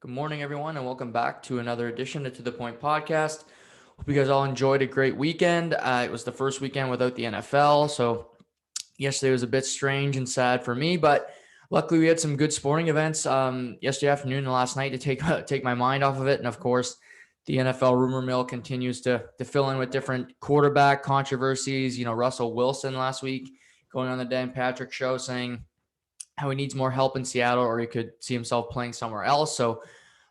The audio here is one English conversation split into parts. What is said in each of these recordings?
Good morning, everyone, and welcome back to another edition of To The Point podcast. Hope you guys all enjoyed a great weekend. It was the first weekend without the NFL, so yesterday was a bit strange and sad for me, but luckily we had some good sporting events yesterday afternoon and last night to take my mind off of it. And of course, the NFL rumor mill continues to fill in with different quarterback controversies. Russell Wilson last week going on the Dan Patrick show saying how he needs more help in Seattle or he could see himself playing somewhere else. So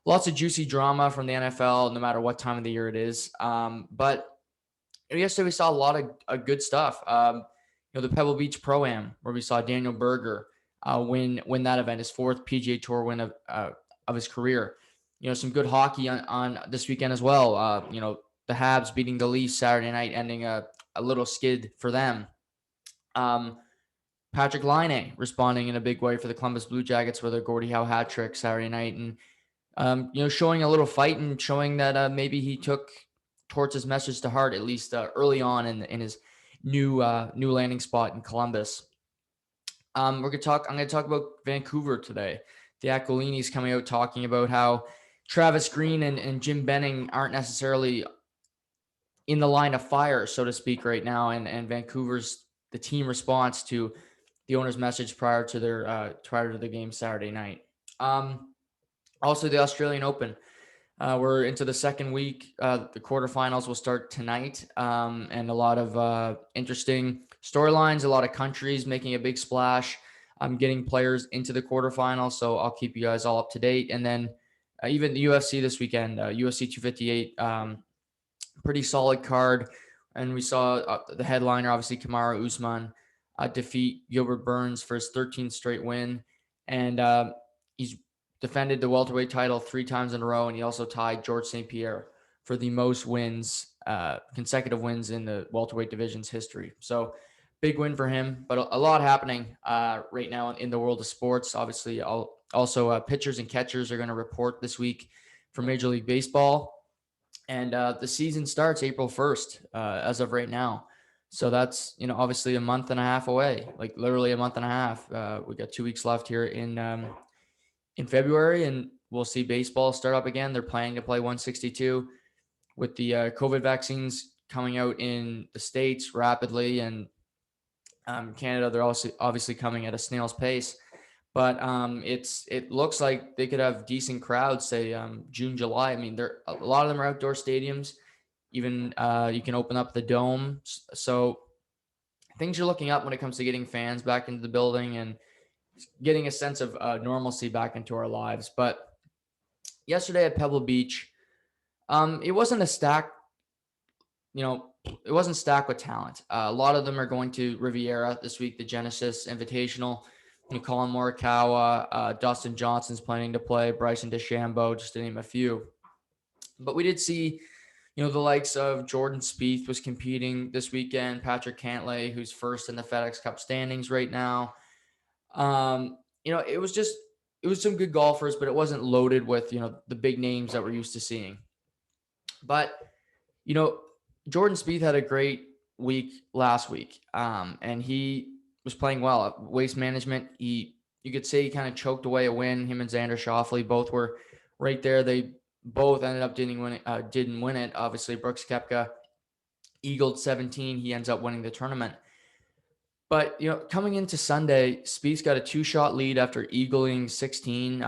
lots of juicy drama from the NFL, no matter what time of the year it is. But yesterday we saw a lot of good stuff. The Pebble Beach Pro-am, where we saw Daniel Berger win that event, his fourth PGA Tour win of his career. Some good hockey on this weekend as well. The Habs beating the Leafs Saturday night, ending a little skid for them. Patrick Laine responding in a big way for the Columbus Blue Jackets with a Gordie Howe hat trick Saturday night, and showing a little fight and showing that maybe he took Torts' message to heart, at least early on in his new landing spot in Columbus. I'm going to talk about Vancouver today. The Aquilini's coming out talking about how Travis Green and Jim Benning aren't necessarily in the line of fire, so to speak, right now, and Vancouver's the team response to the owner's message prior to the game Saturday night. Also, the Australian Open. We're into the second week. The quarterfinals will start tonight, and a lot of interesting storylines, a lot of countries making a big splash. I'm getting players into the quarterfinals, so I'll keep you guys all up to date. And then even the UFC this weekend, UFC 258, pretty solid card. And we saw the headliner, obviously, Kamaru Usman defeat Gilbert Burns for his 13th straight win. And he's defended the welterweight title 3 times in a row, and he also tied George St. Pierre for the most wins, consecutive wins in the welterweight division's history. So big win for him, but a lot happening right now in the world of sports. Obviously, also pitchers and catchers are going to report this week for Major League Baseball. And the season starts April 1st as of right now. So that's, obviously a month and a half away, like literally a month and a half. We got 2 weeks left here in February, and we'll see baseball start up again. They're planning to play 162 with the COVID vaccines coming out in the States rapidly, and Canada, they're also obviously coming at a snail's pace. But it looks like they could have decent crowds, say June, July. I mean, a lot of them are outdoor stadiums. Even you can open up the dome. So things are looking up when it comes to getting fans back into the building and getting a sense of normalcy back into our lives. But yesterday at Pebble Beach, it wasn't a stack, it wasn't stacked with talent. A lot of them are going to Riviera this week, the Genesis Invitational. Colin Morikawa, Dustin Johnson's planning to play, Bryson DeChambeau, just to name a few. But we did see, the likes of Jordan Spieth was competing this weekend, Patrick Cantlay, who's first in the FedEx Cup standings right now. It was some good golfers, but it wasn't loaded with, the big names that we're used to seeing. But, Jordan Spieth had a great week last week, and he was playing well at Waste Management. You could say he kind of choked away a win. Him and Xander Schauffele both were right there. They both ended up didn't win it. Obviously, Brooks Koepka eagled 17. He ends up winning the tournament. But, coming into Sunday, Spieth's got a 2-shot lead after eagling 16.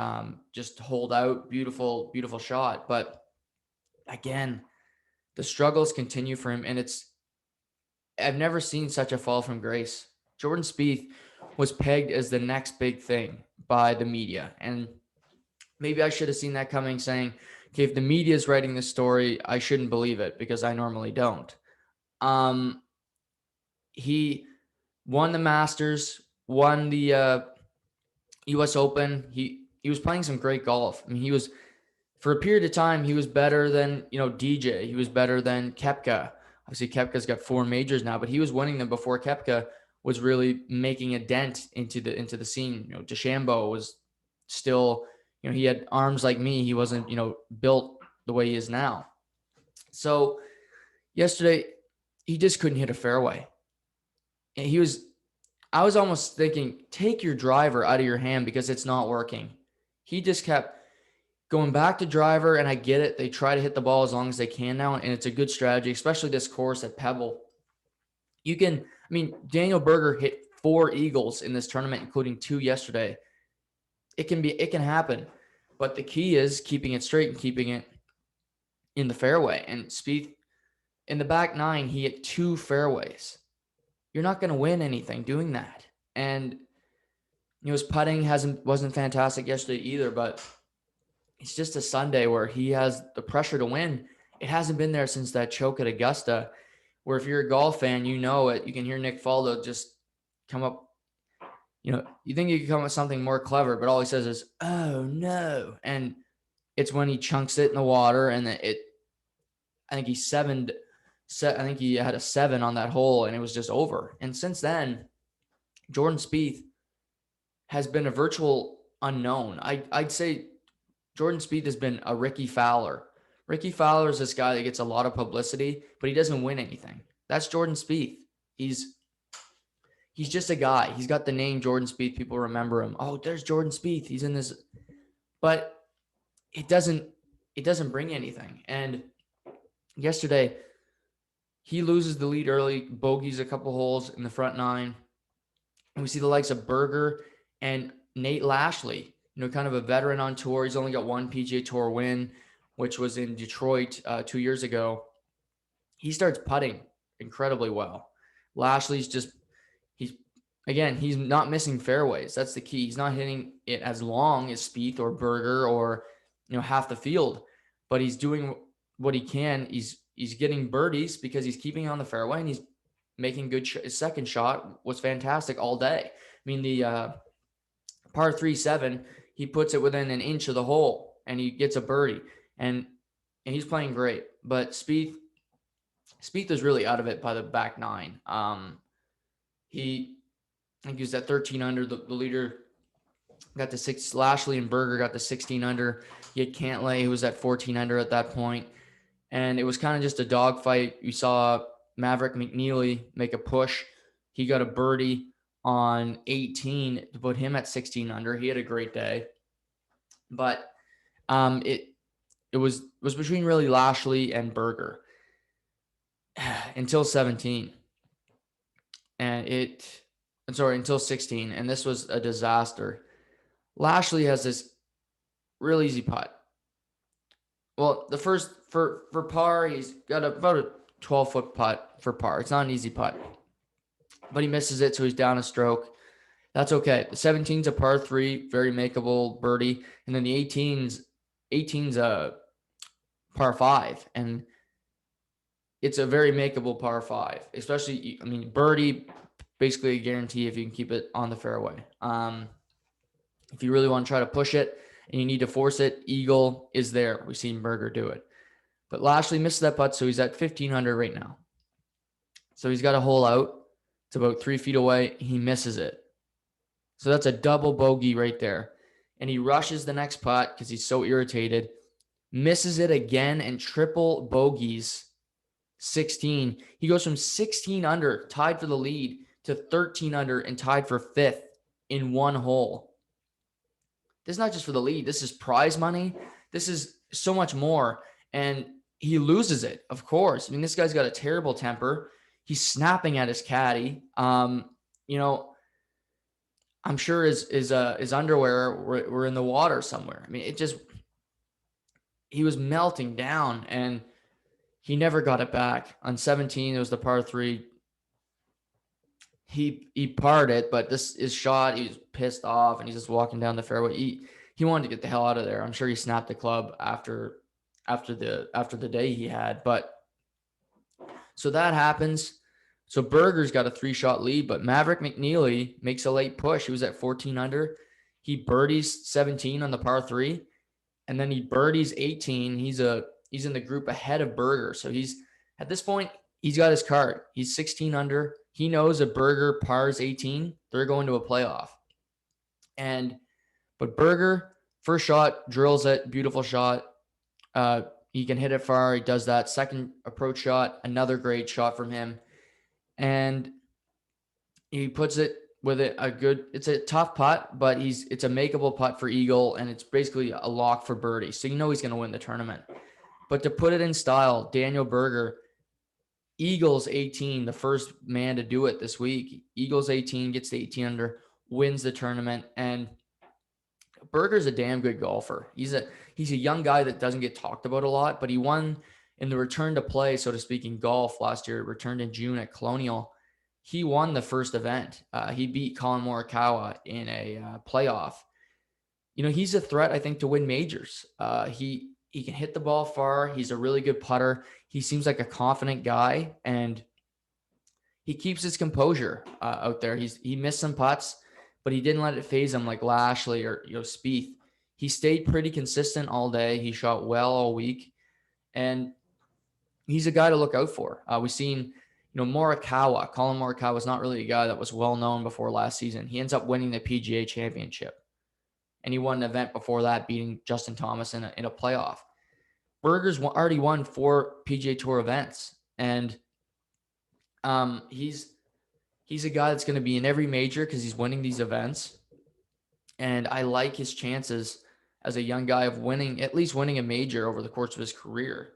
Just hold out. Beautiful, beautiful shot. But again, the struggles continue for him, and I've never seen such a fall from grace. Jordan Spieth was pegged as the next big thing by the media. And maybe I should have seen that coming, saying, okay, if the media is writing this story, I shouldn't believe it because I normally don't. He won the Masters, won the U.S. Open. He was playing some great golf. I mean, for a period of time, he was better than, DJ. He was better than Koepka. Obviously, Koepka's got 4 majors now, but he was winning them before Koepka was really making a dent into the scene. DeChambeau was still, he had arms like me. He wasn't, built the way he is now. So yesterday, he just couldn't hit a fairway. And I was almost thinking, take your driver out of your hand because it's not working. He just kept going back to driver, and I get it. They try to hit the ball as long as they can now, and it's a good strategy, especially this course at Pebble. Daniel Berger hit 4 eagles in this tournament, including 2 yesterday. It can happen, but the key is keeping it straight and keeping it in the fairway. And Spieth, in the back 9, he hit 2 fairways. You're not going to win anything doing that. And his putting wasn't fantastic yesterday either, but it's just a Sunday where he has the pressure to win. It hasn't been there since that choke at Augusta, where if you're a golf fan, you know it. You can hear Nick Faldo just come up. You think you could come up with something more clever, but all he says is, "Oh no!" And it's when he chunks it in the water, and I think I think he had a 7 on that hole, and it was just over. And since then, Jordan Spieth has been a virtual unknown. I'd say Jordan Spieth has been a Ricky Fowler. Ricky Fowler is this guy that gets a lot of publicity, but he doesn't win anything. That's Jordan Spieth. He's just a guy. He's got the name Jordan Spieth. People remember him. Oh, there's Jordan Spieth. He's in this. But it doesn't bring anything. And yesterday, he loses the lead early, bogeys a couple holes in the front 9. And we see the likes of Berger and Nate Lashley, kind of a veteran on tour. He's only got 1 PGA Tour win, which was in Detroit 2 years ago. He starts putting incredibly well. Lashley's he's not missing fairways. That's the key. He's not hitting it as long as Spieth or Berger or, half the field, but he's doing what he can. He's getting birdies because he's keeping on the fairway, and he's making good. His second shot was fantastic all day. The par 3-7, he puts it within an inch of the hole, and he gets a birdie, and he's playing great. But Spieth is really out of it by the back 9. I think he was at 13 under. The leader got to 6. Lashley and Berger got to 16 under. You had Cantlay, who was at 14 under at that point. And it was kind of just a dogfight. You saw Maverick McNeely make a push. He got a birdie on 18 to put him at 16 under. He had a great day. But it was between really Lashley and Berger until 17. Until 16. And this was a disaster. Lashley has this real easy putt. Well, the first for par, he's got about a 12-foot putt for par. It's not an easy putt, but he misses it, so he's down a stroke. That's okay. The 17's a par 3, very makeable birdie, and then the 18's a par 5, and it's a very makeable par 5. Especially, birdie, basically a guarantee if you can keep it on the fairway. If you really want to try to push it and you need to force it, eagle is there. We've seen Berger do it. But Lashley missed that putt, so he's at 1,500 right now. So he's got a hole out. It's about 3 feet away. He misses it. So that's a double bogey right there. And he rushes the next putt because he's so irritated. Misses it again and triple bogeys 16. He goes from 16 under, tied for the lead, to 13 under and tied for 5th in one hole. This is not just for the lead. This is prize money. This is so much more. And he loses it, of course. This guy's got a terrible temper. He's snapping at his caddy. I'm sure his underwear were in the water somewhere. He was melting down, and he never got it back. On 17, it was the par 3. He parred it, but this is shot. He was pissed off, and he's just walking down the fairway. He wanted to get the hell out of there. I'm sure he snapped the club after the day he had. But so that happens. So Berger's got a 3-shot lead, but Maverick McNeely makes a late push. He was at 14 under. He birdies 17 on the par 3, and then he birdies 18. He's in the group ahead of Berger. So at this point, he's got his card. He's 16 under. He knows if Berger pars 18, they're going to a playoff. But Berger, first shot, drills it, beautiful shot. He can hit it far. He does that. Second approach shot, another great shot from him. And he puts it with it it's a tough putt, but it's a makeable putt for eagle, and it's basically a lock for birdie. So he's going to win the tournament. But to put it in style, Daniel Berger, Eagles 18, the first man to do it this week. Eagles 18, gets to 18 under, wins the tournament. And Berger's a damn good golfer. He's a young guy that doesn't get talked about a lot, but he won in the return to play, so to speak, in golf last year. Returned in June at Colonial. He won the first event. He beat Colin Morikawa in a playoff. He's a threat, I think, to win majors. He can hit the ball far. He's a really good putter. He seems like a confident guy, and he keeps his composure out there. He missed some putts, but he didn't let it phase him like Lashley or Spieth. He stayed pretty consistent all day. He shot well all week, and he's a guy to look out for. We've seen, Morikawa. Colin Morikawa was not really a guy that was well known before last season. He ends up winning the PGA Championship, and he won an event before that, beating Justin Thomas in a playoff. Berger's already won 4 PGA Tour events, and he's a guy that's going to be in every major because he's winning these events. And I like his chances as a young guy of at least winning a major over the course of his career.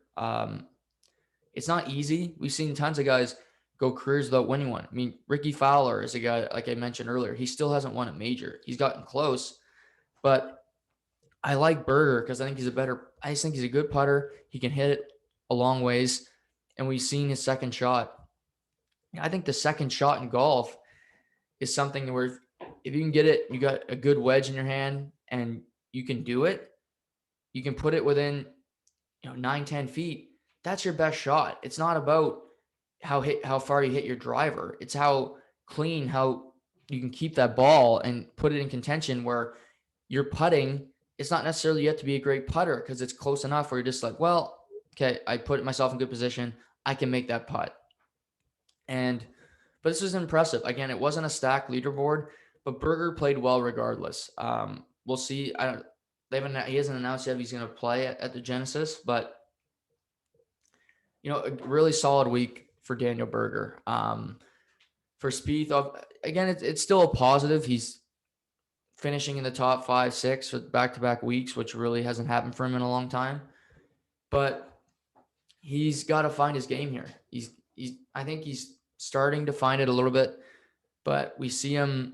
It's not easy. We've seen tons of guys go careers without winning one. I mean, Ricky Fowler is a guy, like I mentioned earlier, he still hasn't won a major. He's gotten close, but I like Berger because I just think he's a good putter. He can hit it a long ways, and we've seen his second shot. I think the second shot in golf is something where if you can get it, you got a good wedge in your hand and you can do it, you can put it within 9-10 feet. That's your best shot. It's not about how far you hit your driver. It's how clean, how you can keep that ball and put it in contention where you're putting. It's not necessarily yet to be a great putter because it's close enough where you're just like, well, okay, I put myself in good position. I can make that putt. But this was impressive. Again, it wasn't a stacked leaderboard, but Berger played well regardless. We'll see. He hasn't announced yet if he's going to play at the Genesis, but a really solid week for Daniel Berger. For Spieth, again, it's still a positive. He's finishing in the top 5, 6 for back-to-back weeks, which really hasn't happened for him in a long time. But he's got to find his game here. I think he's starting to find it a little bit, but we see him.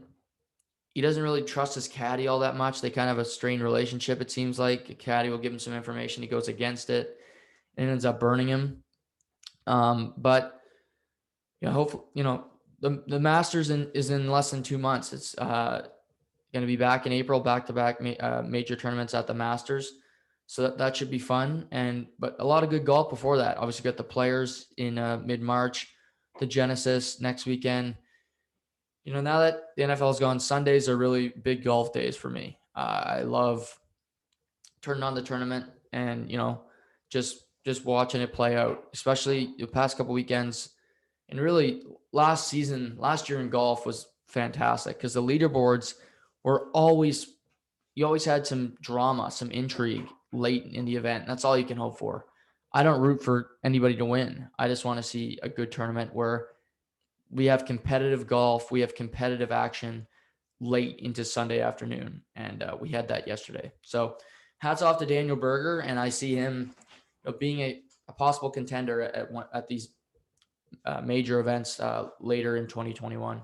He doesn't really trust his caddy all that much. They kind of have a strained relationship, it seems like. A caddy will give him some information. He goes against it and ends up burning him. But hopefully, the Masters is in less than 2 months. It's going to be back in April, back-to-back major tournaments at the Masters. So that should be fun. But a lot of good golf before that. Obviously, got the Players in mid-March, the Genesis next weekend. Now that the NFL is gone, Sundays are really big golf days for me. I love turning on the tournament and, just watching it play out, especially the past couple weekends. And really last year in golf was fantastic because the leaderboards were you always had some drama, some intrigue late in the event. That's all you can hope for. I don't root for anybody to win. I just want to see a good tournament where we have competitive golf, we have competitive action late into Sunday afternoon, and we had that yesterday. So hats off to Daniel Berger, and I see him being a possible contender at these major events later in 2021.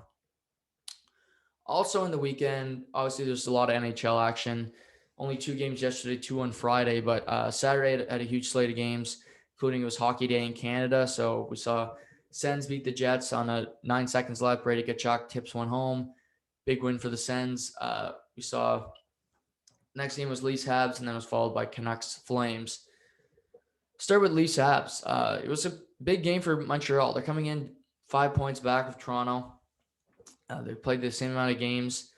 Also in the weekend, obviously there's a lot of NHL action. Only 2 games yesterday, 2 on Friday, but Saturday had a huge slate of games, including it was Hockey Day in Canada. So we saw Sens beat the Jets on a 9 seconds left. Brady Tkachuk tips one home. Big win for the Sens. We saw next game was Leafs Habs, and then it was followed by Canucks Flames. Start with Leafs Habs. It was a big game for Montreal. They're coming in 5 points back of Toronto. They played the same amount of games.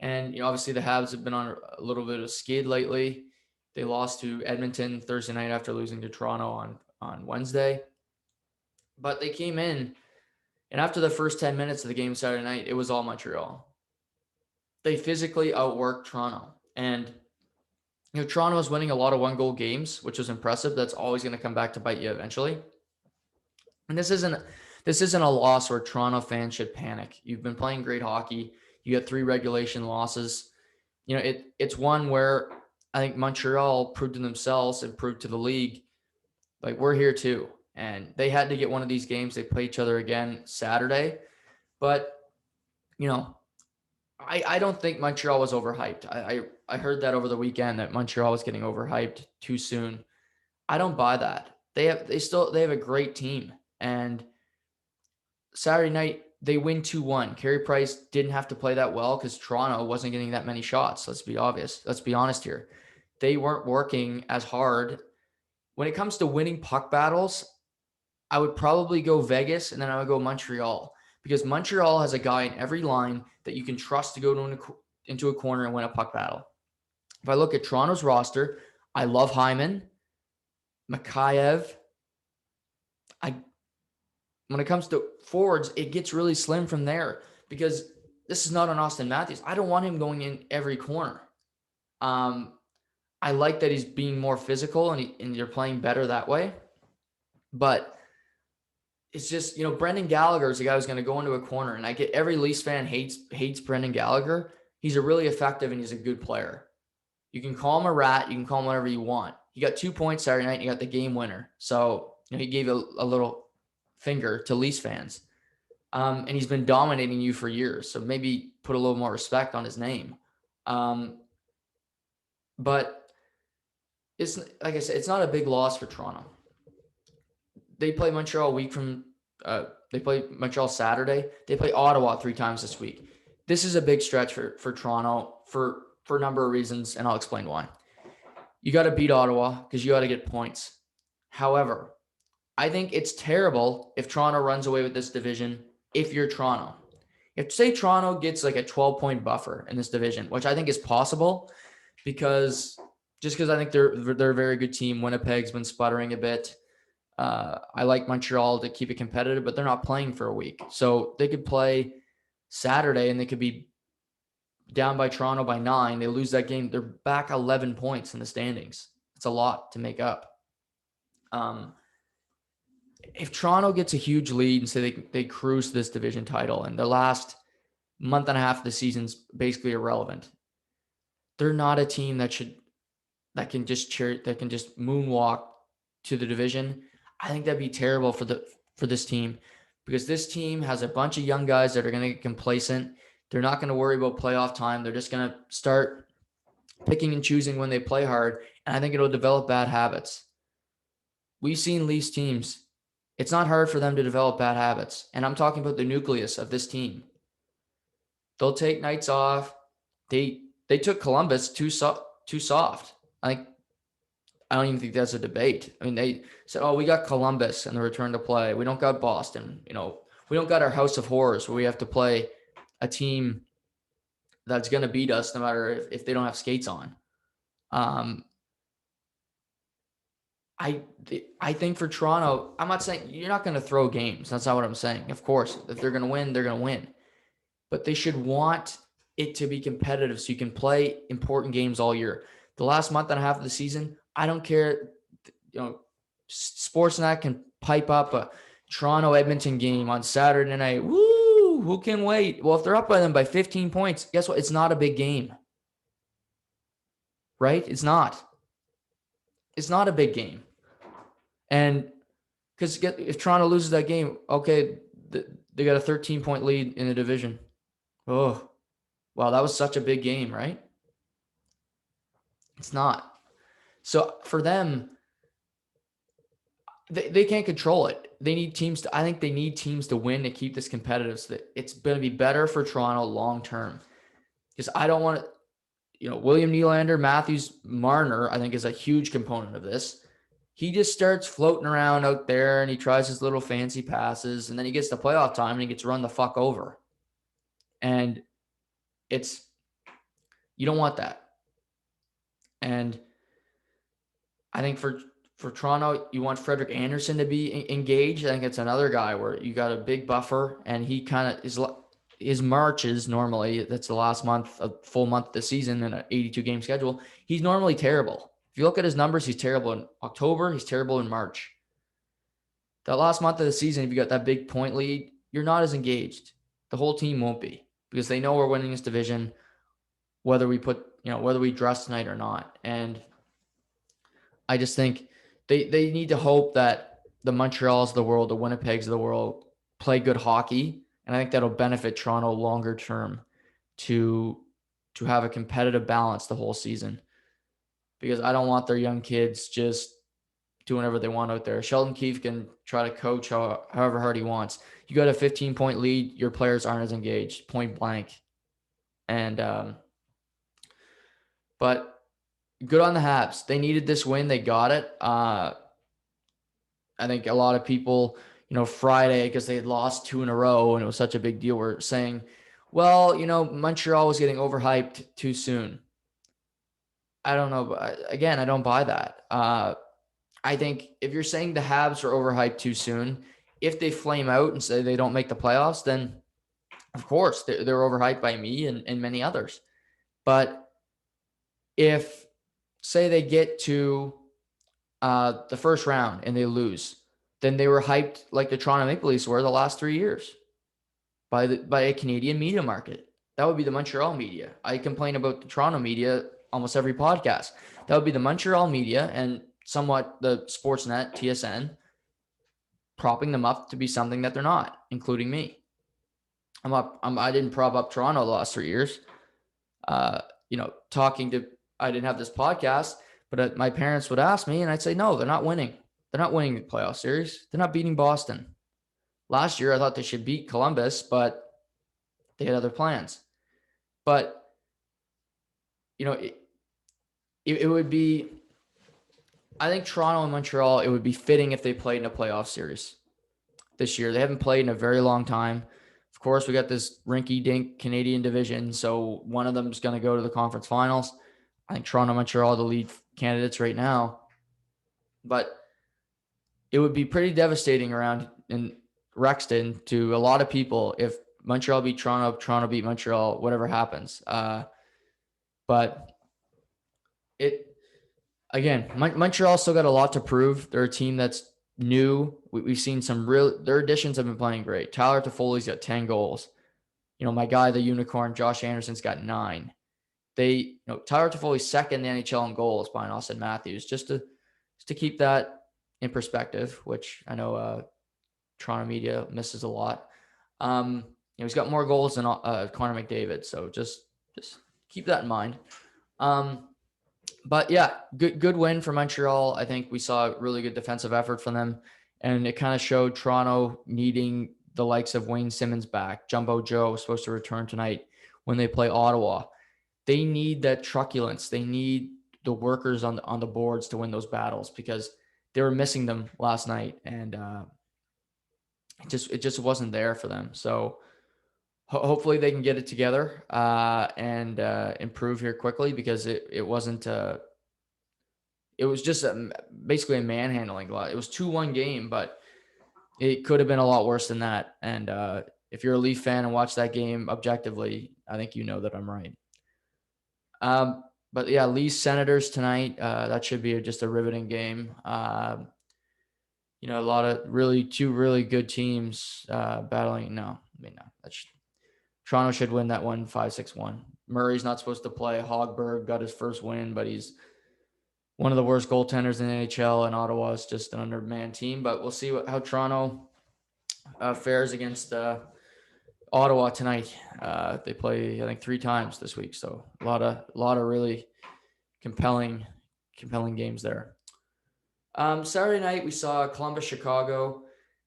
And obviously the Habs have been on a little bit of a skid lately. They lost to Edmonton Thursday night after losing to Toronto on Wednesday. But they came in, and after the first 10 minutes of the game Saturday night, it was all Montreal. They physically outworked Toronto. And Toronto was winning a lot of 1-goal games, which was impressive. That's always going to come back to bite you eventually. And this isn't a loss where Toronto fans should panic. You've been playing great hockey. You got 3 regulation losses. It's one where I think Montreal proved to themselves and proved to the league, like, we're here too. And they had to get one of these games. They play each other again Saturday. But, I don't think Montreal was overhyped. I heard that over the weekend that Montreal was getting overhyped too soon. I don't buy that. They have a great team. And Saturday night, they win 2-1. Carey Price didn't have to play that well because Toronto wasn't getting that many shots. Let's be honest here. They weren't working as hard. When it comes to winning puck battles, I would probably go Vegas and then I would go Montreal, because Montreal has a guy in every line that you can trust to go into a corner and win a puck battle. If I look at Toronto's roster, I love Hyman, Mikheyev. When it comes to forwards, it gets really slim from there, because this is not an Austin Matthews. I don't want him going in every corner. I like that he's being more physical and you're playing better that way. But it's just, Brendan Gallagher is the guy who's going to go into a corner. And I get every Leafs fan hates Brendan Gallagher. He's a really effective and he's a good player. You can call him a rat. You can call him whatever you want. He got 2 points Saturday night and he got the game winner. So he gave a little finger to Leafs fans. And he's been dominating you for years. So maybe put a little more respect on his name. But it's, like I said, it's not a big loss for Toronto. They play Montreal a week from they play Montreal Saturday. They play Ottawa 3 times this week. This is a big stretch for Toronto for a number of reasons, and I'll explain why. You got to beat Ottawa because you got to get points. However, I think it's terrible if Toronto runs away with this division if you're Toronto. If, say, Toronto gets like a 12-point buffer in this division, which I think is possible, because I think they're a very good team. Winnipeg's been sputtering a bit. I like Montreal to keep it competitive, but they're not playing for a week. So they could play Saturday and they could be down by Toronto by 9. They lose that game. They're back 11 points in the standings. It's a lot to make up. If Toronto gets a huge lead and say they cruise this division title and the last month and a half of the season's basically irrelevant, they're not a team that can just moonwalk to the division. I think that'd be terrible for this team, because this team has a bunch of young guys that are going to get complacent. They're not going to worry about playoff time. They're just going to start picking and choosing when they play hard, and I think it'll develop bad habits. We've seen Leafs teams. It's not hard for them to develop bad habits, and I'm talking about the nucleus of this team. They'll take nights off. They took Columbus too soft. I don't even think that's a debate. I mean, they said, "Oh, we got Columbus and the return to play. We don't got Boston. We don't got our House of Horrors where we have to play a team that's going to beat us no matter if they don't have skates on." I think for Toronto, I'm not saying you're not going to throw games. That's not what I'm saying. Of course, if they're going to win, they're going to win. But they should want it to be competitive so you can play important games all year. The last month and a half of the season, I don't care. Sportsnet can pipe up a Toronto-Edmonton game on Saturday night. Woo! Who can wait? Well, if they're up by them by 15 points, guess what? It's not a big game. Right? It's not. It's not a big game. And because if Toronto loses that game, okay, they got a 13-point lead in the division. Oh, wow, that was such a big game, right? It's not. So for them, they can't control it. They need teams I think they need teams to win to keep this competitive, so that it's going to be better for Toronto long term. Because I don't want to, William Nylander, Matthews, Marner, I think is a huge component of this. He just starts floating around out there and he tries his little fancy passes, and then he gets to playoff time and he gets run the fuck over. And you don't want that. And I think for Toronto, you want Frederik Andersen to be engaged. I think it's another guy where you got a big buffer, and he kind of his marches normally, that's the last month, a full month of the season in an 82-game schedule. He's normally terrible. If you look at his numbers, he's terrible in October. He's terrible in March. That last month of the season, if you got that big point lead, you're not as engaged. The whole team won't be. because they know we're winning this division, whether we dress tonight or not. And I just think they need to hope that the Montreals of the world, the Winnipegs of the world play good hockey. And I think that'll benefit Toronto longer term to have a competitive balance the whole season, because I don't want their young kids just doing whatever they want out there. Sheldon Keefe can try to coach however hard he wants. You got a 15-point lead, your players aren't as engaged, point blank. And but good on the Habs. They needed this win. They got it. I think a lot of people, Friday, because they had lost 2 in a row and it was such a big deal, were saying, well, Montreal was getting overhyped too soon. I don't know. But again, I don't buy that. I think if you're saying the Habs are overhyped too soon, if they flame out and say they don't make the playoffs, then of course they're overhyped by me and many others. But if, say, they get to the first round and they lose, then they were hyped like the Toronto Maple Leafs were the last 3 years by a Canadian media market. That would be the Montreal media. I complain about the Toronto media almost every podcast. That would be the Montreal media and somewhat the Sportsnet, TSN, propping them up to be something that they're not, including me. I didn't prop up Toronto the last 3 years. I didn't have this podcast, but my parents would ask me and I'd say, no, they're not winning. They're not winning the playoff series. They're not beating Boston. Last year, I thought they should beat Columbus, but they had other plans. But, it would be, I think Toronto and Montreal, it would be fitting if they played in a playoff series this year. They haven't played in a very long time. Of course, we got this rinky-dink Canadian division, so one of them is going to go to the conference finals. I think Toronto and Montreal are the lead candidates right now. But it would be pretty devastating around in Rexton to a lot of people if Montreal beat Toronto, Toronto beat Montreal, whatever happens. But Montreal still got a lot to prove. They're a team that's new. We've seen their additions have been playing great. Tyler Toffoli's got 10 goals. My guy, the unicorn, Josh Anderson's got 9. Tyler Toffoli's second in the NHL in goals behind Austin Matthews, just to keep that in perspective, which I know Toronto media misses a lot. He's got more goals than Connor McDavid, so just keep that in mind. But yeah, good win for Montreal. I think we saw a really good defensive effort from them, and it kind of showed Toronto needing the likes of Wayne Simmons back. Jumbo Joe was supposed to return tonight when they play Ottawa. They need that truculence. They need the workers on the boards to win those battles, because they were missing them last night, and it just wasn't there for them. So hopefully they can get it together and improve here quickly, because it wasn't. It was just basically a manhandling. It was 2-1 game, but it could have been a lot worse than that. And if you're a Leaf fan and watch that game objectively, I think you know that I'm right. But yeah, Leafs Senators tonight. That should be just a riveting game. A lot of two really good teams battling. No. Toronto should win that one 5-6-1. Murray's not supposed to play. Hogberg got his first win, but he's one of the worst goaltenders in the NHL, and Ottawa is just an undermanned team. But we'll see how Toronto fares against Ottawa tonight. They play, I think, 3 times this week, so a lot of really compelling games there. Saturday night we saw Columbus, Chicago.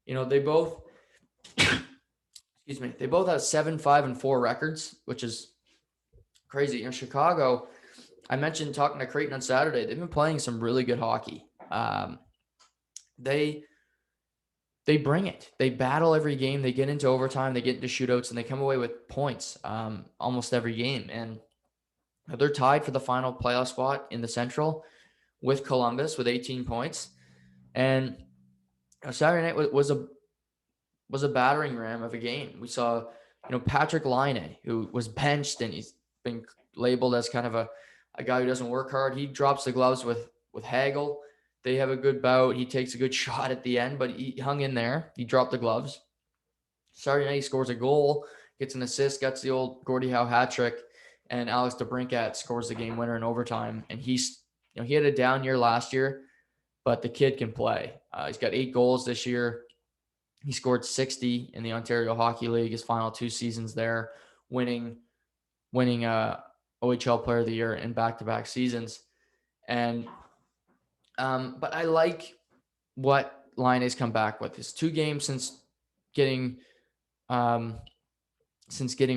They both they both have 7-5-4 records, which is crazy. Chicago, I mentioned talking to Creighton on Saturday, they've been playing some really good hockey. They bring it. They battle every game. They get into overtime. They get into shootouts, and they come away with points almost every game. And they're tied for the final playoff spot in the Central with Columbus with 18 points. And Saturday night was a battering ram of a game. We saw, Patrick Laine, who was benched, and he's been labeled as kind of a guy who doesn't work hard. He drops the gloves with Hagel. They have a good bout. He takes a good shot at the end, but he hung in there. He dropped the gloves. Saturday night, he scores a goal gets an assist, gets the old Gordie Howe hat trick, and Alex DeBrincat scores the game winner in overtime. And he had a down year last year, but the kid can play. He's got 8 goals this year. He scored 60 in the Ontario Hockey League, his final 2 seasons there, winning OHL Player of the Year in back-to-back seasons. And but I like what Line has come back with. His 2 games since getting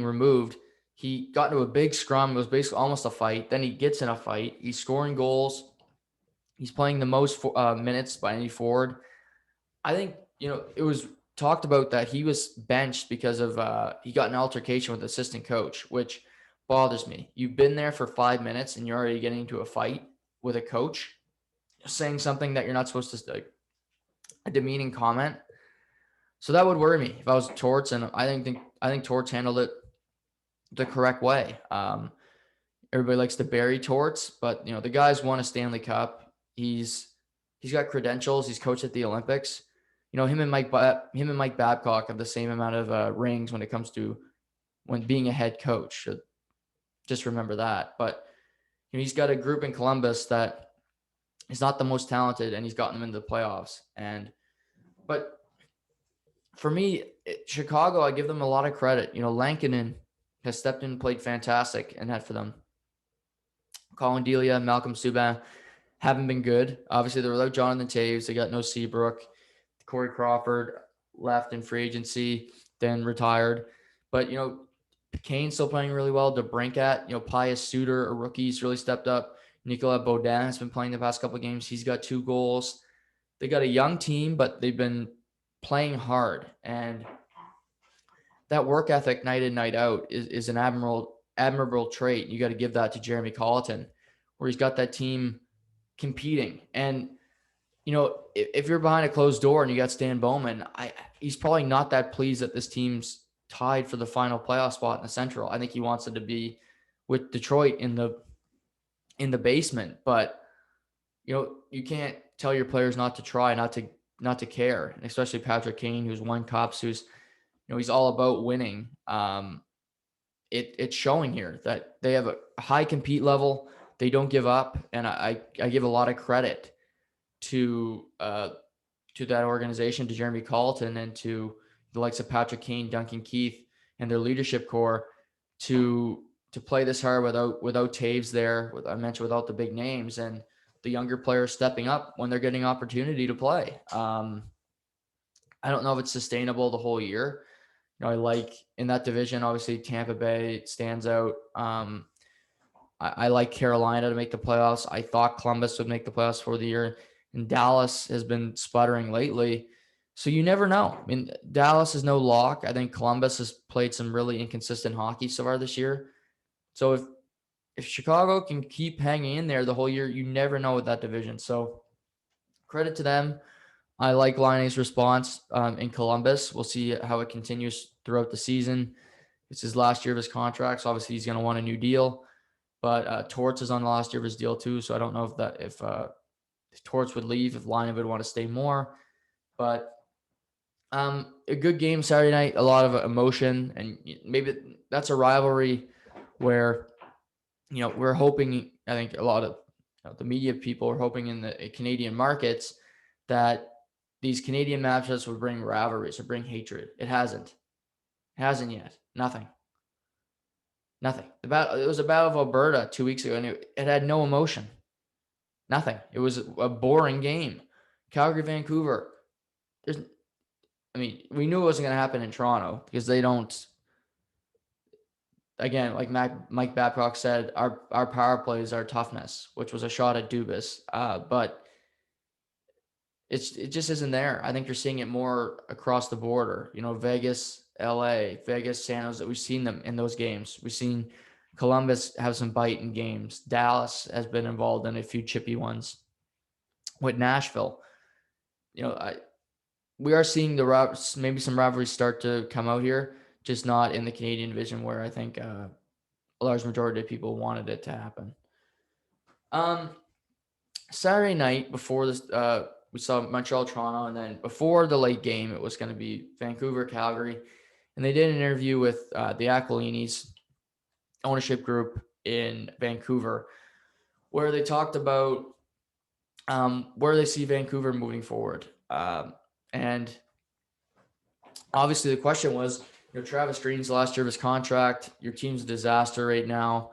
removed. He got into a big scrum. It was basically almost a fight. Then he gets in a fight. He's scoring goals. He's playing the most minutes by any forward. I think, it was talked about that he was benched because of he got an altercation with the assistant coach, which bothers me. You've been there for 5 minutes and you're already getting into a fight with a coach, saying something that you're not supposed to say, a demeaning comment. So that would worry me if I was Torts, and I think Torts handled it the correct way. Everybody likes to bury Torts, but the guy's won a Stanley Cup. He's got credentials. He's coached at the Olympics. Him and Mike Babcock have the same amount of rings when it comes to when being a head coach. So just remember that. But he's got a group in Columbus that is not the most talented, and he's gotten them into the playoffs. But for me, Chicago, I give them a lot of credit. Lankinen has stepped in and played fantastic in net for them. Colin Delia, Malcolm Subban haven't been good. Obviously, they're without Jonathan Taves. They got no Seabrook. Corey Crawford left in free agency, then retired. But, Kane's still playing really well. DeBrincat, Pius Suter, a rookie's really stepped up. Nicolas Baudin has been playing the past couple of games. He's got 2 goals. They got a young team, but they've been playing hard. And that work ethic night in, night out is an admirable trait. You got to give that to Jeremy Colleton, where he's got that team competing. And, if you're behind a closed door and you got Stan Bowman, he's probably not that pleased that this team's tied for the final playoff spot in the Central. I think he wants it to be with Detroit in the basement. But, you can't tell your players not to try, not to care, and especially Patrick Kane, who's won cups, who's he's all about winning. It's showing here that they have a high compete level. They don't give up, and I give a lot of credit to that organization, to Jeremy Colleton, and to the likes of Patrick Kane, Duncan Keith, and their leadership core to play this hard without Taves there. I mentioned without the big names, and the younger players stepping up when they're getting opportunity to play. I don't know if it's sustainable the whole year. I like in that division, obviously Tampa Bay stands out. I like Carolina to make the playoffs. I thought Columbus would make the playoffs for the year, and Dallas has been sputtering lately. So you never know. I mean, Dallas is no lock. I think Columbus has played some really inconsistent hockey so far this year. So if Chicago can keep hanging in there the whole year, you never know with that division. So credit to them. I like Laine's response in Columbus. We'll see how it continues throughout the season. It's his last year of his contract, so obviously he's going to want a new deal. But Torts is on the last year of his deal too, so I don't know if Torts would leave, if Laine would want to stay more. But a good game Saturday night, a lot of emotion, and maybe that's a rivalry where we're hoping. I think a lot of the media people are hoping in the Canadian markets that these Canadian matchups would bring rivalries or bring hatred. It hasn't. It hasn't yet. Nothing. It was a battle of Alberta 2 weeks ago, and it had no emotion. Nothing. It was a boring game. Calgary, Vancouver. We knew it wasn't going to happen in Toronto because they don't. Again, like Mike Babcock said, our power play is our toughness, which was a shot at Dubas. But it just isn't there. I think you're seeing it more across the border. Vegas, LA, Vegas, San Jose. We've seen them in those games. We've seen Columbus have some bite in games. Dallas has been involved in a few chippy ones. With Nashville, we are seeing maybe some rivalries start to come out here, just not in the Canadian division where I think a large majority of people wanted it to happen. Saturday night before this, we saw Montreal, Toronto, and then before the late game, it was going to be Vancouver, Calgary. and they did an interview with the Aquilini's ownership group in Vancouver, where they talked about where they see Vancouver moving forward. And obviously the question was, Travis Green's the last year of his contract. Your team's a disaster right now.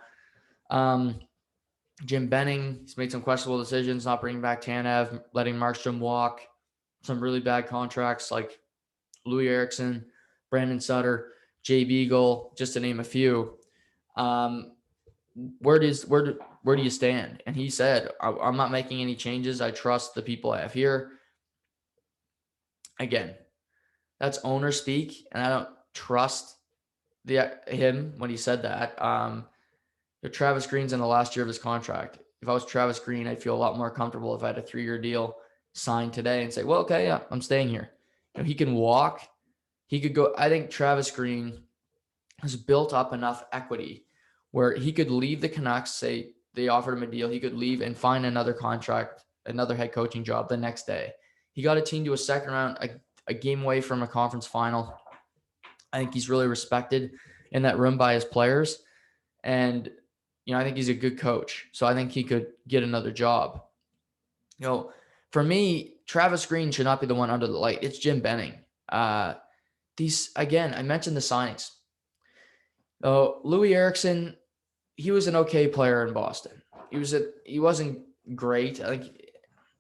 Jim Benning, he's made some questionable decisions, not bringing back Tanev, letting Markstrom walk, some really bad contracts like Louis Eriksson, Brandon Sutter, Jay Beagle, just to name a few. Where do you stand? And he said, I'm not making any changes. I trust the people I have here. Again, that's owner speak, and I don't trust him when he said that. Travis Green's in the last year of his contract. If I was Travis Green, I'd feel a lot more comfortable if I had a 3-year deal signed today and say, well, okay, yeah, I'm staying here. He can walk. He could go. I think Travis Green has built up enough equity where he could leave the Canucks, say they offered him a deal. He could leave and find another contract, another head coaching job the next day. He got a team to a second round, a game away from a conference final. I think he's really respected in that room by his players. And, I think he's a good coach. So I think he could get another job. For me, Travis Green should not be the one under the light. It's Jim Benning. I mentioned the signings. Louis Eriksson, he was an okay player in Boston. He wasn't great. I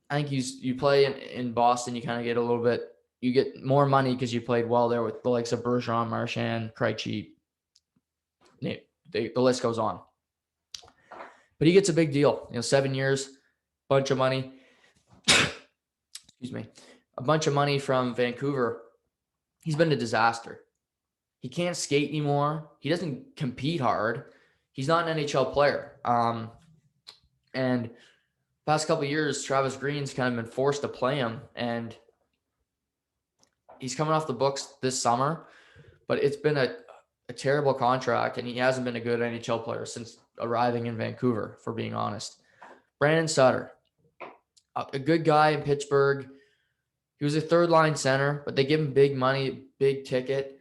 think you play in Boston, you kind of get a little bit, you get more money because you played well there with the likes of Bergeron, Marchand, Krejci. The list goes on. But he gets a big deal. 7 years, bunch of money. Excuse me. A bunch of money from Vancouver. He's been a disaster. He can't skate anymore. He doesn't compete hard. He's not an NHL player. And past couple of years, Travis Green's kind of been forced to play him, and he's coming off the books this summer, but it's been a terrible contract, and he hasn't been a good NHL player since arriving in Vancouver, for being honest. Brandon Sutter, a good guy in Pittsburgh. He was a third-line center, but they give him big money, big ticket.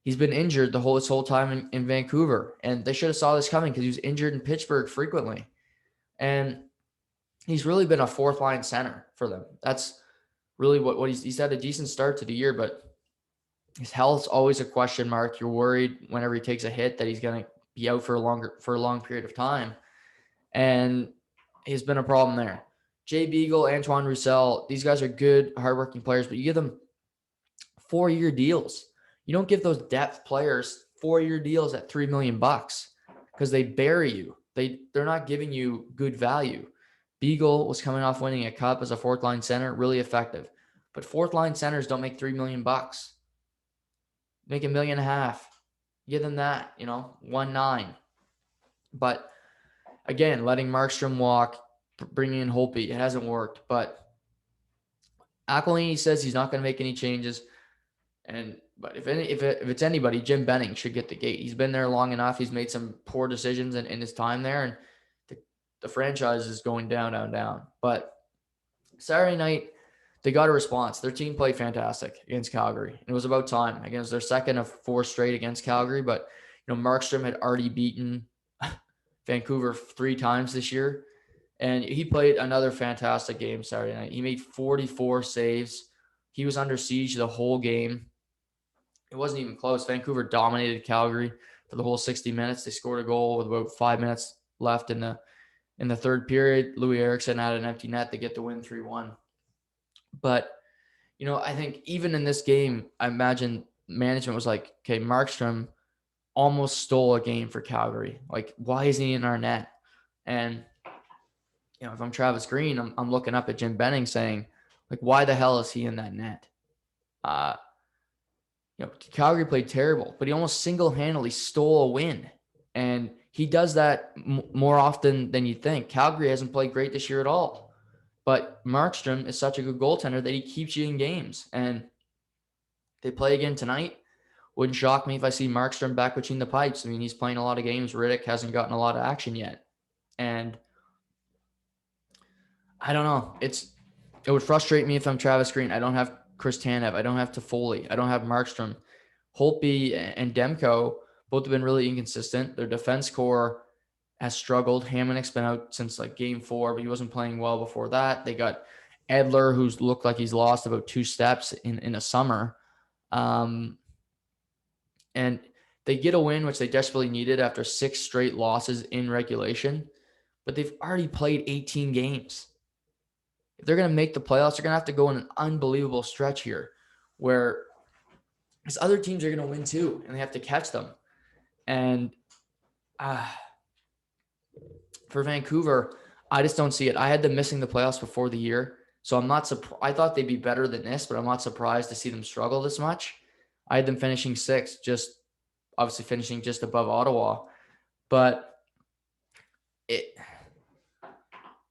He's been injured this whole time in Vancouver, and they should have saw this coming because he was injured in Pittsburgh frequently. And he's really been a fourth-line center for them. That's really what he's had a decent start to the year, but his health's always a question mark. You're worried whenever he takes a hit that he's going to be out for a long period of time. And he's been a problem there. Jay Beagle, Antoine Roussel, these guys are good, hardworking players, but you give them 4-year deals. You don't give those depth players 4-year deals at $3 million because they bury you. They're not giving you good value. Beagle was coming off winning a cup as a fourth-line center, really effective. But fourth-line centers don't make $3 million. Make $1.5 million. Give them that, 1.9. But again, letting Markstrom walk, bringing in Holtby, it hasn't worked. But Aquilini says he's not going to make any changes. But if it's anybody, Jim Benning should get the gate. He's been there long enough. He's made some poor decisions in his time there, and the franchise is going down, down, down. But Saturday night, they got a response. Their team played fantastic against Calgary. It was about time. Again, it was their second of 4 straight against Calgary, but Markstrom had already beaten Vancouver 3 times this year, and he played another fantastic game Saturday night. He made 44 saves. He was under siege the whole game. It wasn't even close. Vancouver dominated Calgary for the whole 60 minutes. They scored a goal with about 5 minutes left in the third period. Louis Eriksson had an empty net to get the win 3-1. But, I think even in this game, I imagine management was like, okay, Markstrom almost stole a game for Calgary. Like, why isn't he in our net? And, if I'm Travis Green, I'm looking up at Jim Benning saying, like, why the hell is he in that net? Calgary played terrible, but he almost single-handedly stole a win. And he does that more often than you think. Calgary hasn't played great this year at all. But Markstrom is such a good goaltender that he keeps you in games. And they play again tonight. Wouldn't shock me if I see Markstrom back between the pipes. I mean, he's playing a lot of games. Riddick hasn't gotten a lot of action yet. And I don't know. It would frustrate me if I'm Travis Green. I don't have Chris Tanev. I don't have Toffoli. I don't have Markstrom. Holtby and Demko both have been really inconsistent. Their defense core has struggled. Hamonick's been out since like game 4, but he wasn't playing well before that. They got Edler, who's looked like he's lost about 2 steps in a summer. And they get a win, which they desperately needed after 6 straight losses in regulation, but they've already played 18 games. If they're going to make the playoffs, they're going to have to go in an unbelievable stretch here where these other teams are going to win too, and they have to catch them. And for Vancouver, I just don't see it. I had them missing the playoffs before the year, so I'm not surprised. I thought they'd be better than this, but I'm not surprised to see them struggle this much. I had them finishing 6th, just obviously finishing just above Ottawa, but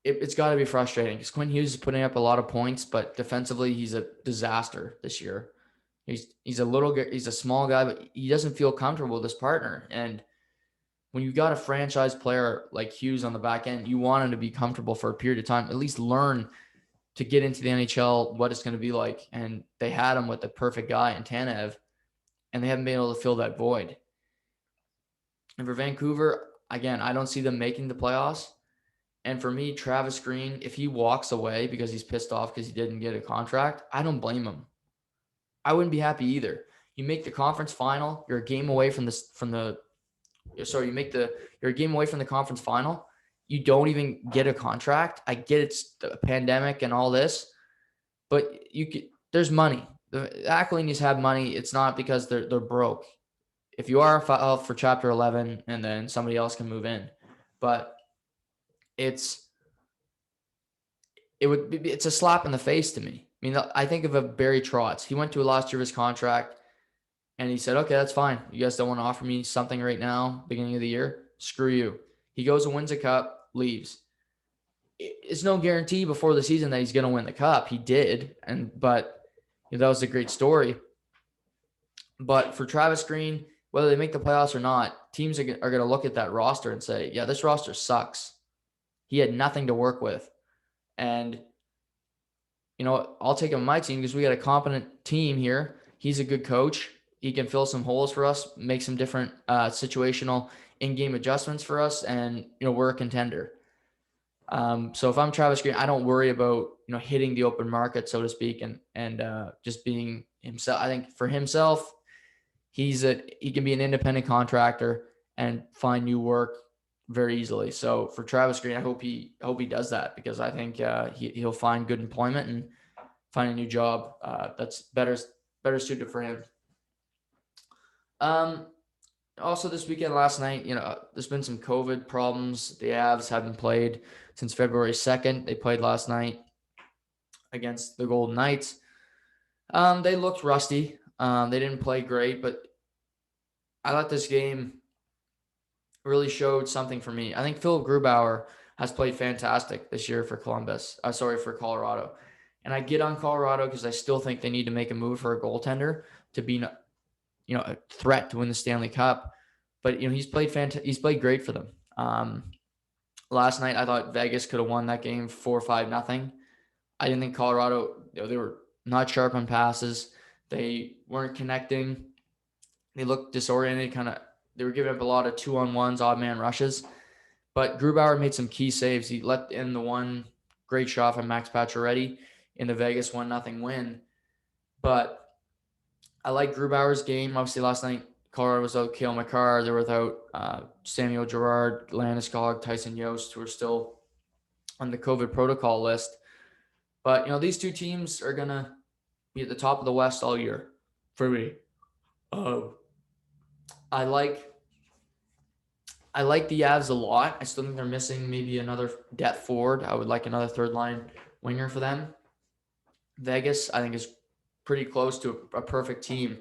it's got to be frustrating because Quinn Hughes is putting up a lot of points, but defensively he's a disaster this year. He's a small guy, but he doesn't feel comfortable with his partner. And when you've got a franchise player like Hughes on the back end, you want him to be comfortable for a period of time, at least learn to get into the NHL, what it's going to be like. And they had him with the perfect guy in Tanev, and they haven't been able to fill that void. And for Vancouver, again, I don't see them making the playoffs. And for me, Travis Green, if he walks away because he's pissed off because he didn't get a contract, I don't blame him. I wouldn't be happy either. You make the conference final, you're a game away from you're a game away from the conference final. You don't even get a contract. I get it's the pandemic and all this, but there's money. The Aquilini's have money. It's not because they're broke. If you are filed for Chapter 11, and then somebody else can move in, but it's a slap in the face to me. I mean, I think of a Barry Trotz. He went to a last year of his contract, and he said, okay, that's fine. You guys don't want to offer me something right now, beginning of the year? Screw you. He goes and wins a cup, leaves. It's no guarantee before the season that he's going to win the cup. He did, but that was a great story. But for Travis Green, whether they make the playoffs or not, teams are going to look at that roster and say, yeah, this roster sucks. He had nothing to work with. And, I'll take him on my team because we got a competent team here. He's a good coach. He can fill some holes for us, make some different situational in-game adjustments for us, and, we're a contender. So if I'm Travis Green, I don't worry about, hitting the open market, so to speak, and just being himself. I think for himself, he can be an independent contractor and find new work very easily. So for Travis Green, I hope he does that, because I think he'll find good employment and find a new job that's better suited for him. Also this weekend, last night, there's been some COVID problems. The Habs haven't played since February 2nd. They played last night against the Golden Knights. They looked rusty. They didn't play great, but I thought this game really showed something for me. I think Phil Grubauer has played fantastic this year for for Colorado. And I get on Colorado because I still think they need to make a move for a goaltender to be, a threat to win the Stanley Cup. But, he's played great for them. Last night, I thought Vegas could have won that game 4-5-0. I didn't think Colorado, they were not sharp on passes. They weren't connecting. They looked disoriented, they were giving up a lot of 2-on-1s, odd man rushes. But Grubauer made some key saves. He let in the one great shot from Max Pacioretty in the Vegas 1-0 win. But I like Grubauer's game. Obviously, last night, Colorado was without Cale Makar. They were without Samuel Girard, Landeskog, Tyson Yost, who are still on the COVID protocol list. But, these two teams are going to be at the top of the West all year for me. I like the Avs a lot. I still think they're missing maybe another depth forward. I would like another third-line winger for them. Vegas, I think, is pretty close to a perfect team.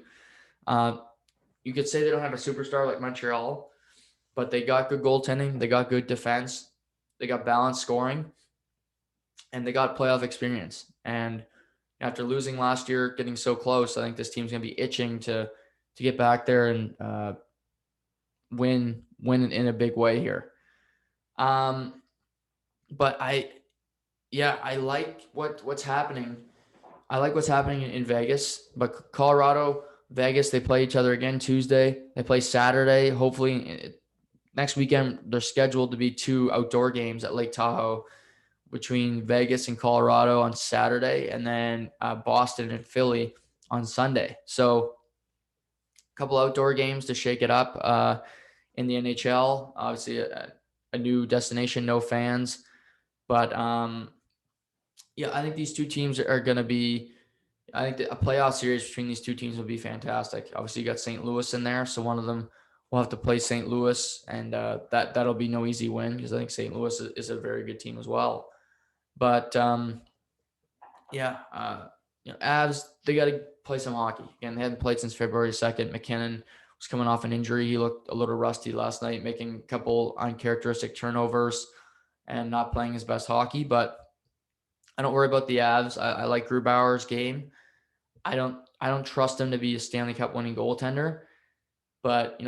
You could say they don't have a superstar like Montreal, but they got good goaltending. They got good defense. They got balanced scoring. And they got playoff experience. And after losing last year, getting so close, I think this team's going to be itching to get back there and win in a big way here. But I like what's happening. I like what's happening in Vegas, but Colorado, Vegas, they play each other again Tuesday. They play Saturday. Hopefully next weekend, they're scheduled to be 2 outdoor games at Lake Tahoe between Vegas and Colorado on Saturday, and then Boston and Philly on Sunday. So a couple outdoor games to shake it up in the NHL. Obviously, a new destination, no fans. But yeah, I think these two teams are going to be. I think a playoff series between these two teams will be fantastic. Obviously, you got St. Louis in there, so one of them will have to play St. Louis, and that'll be no easy win because I think St. Louis is a very good team as well. But yeah, Avs, they got to play some hockey. Again, they hadn't played since February 2nd. McKinnon was coming off an injury. He looked a little rusty last night, making a couple uncharacteristic turnovers and not playing his best hockey. But I don't worry about the Avs. I like Grubauer's game. I don't trust him to be a Stanley Cup winning goaltender. But,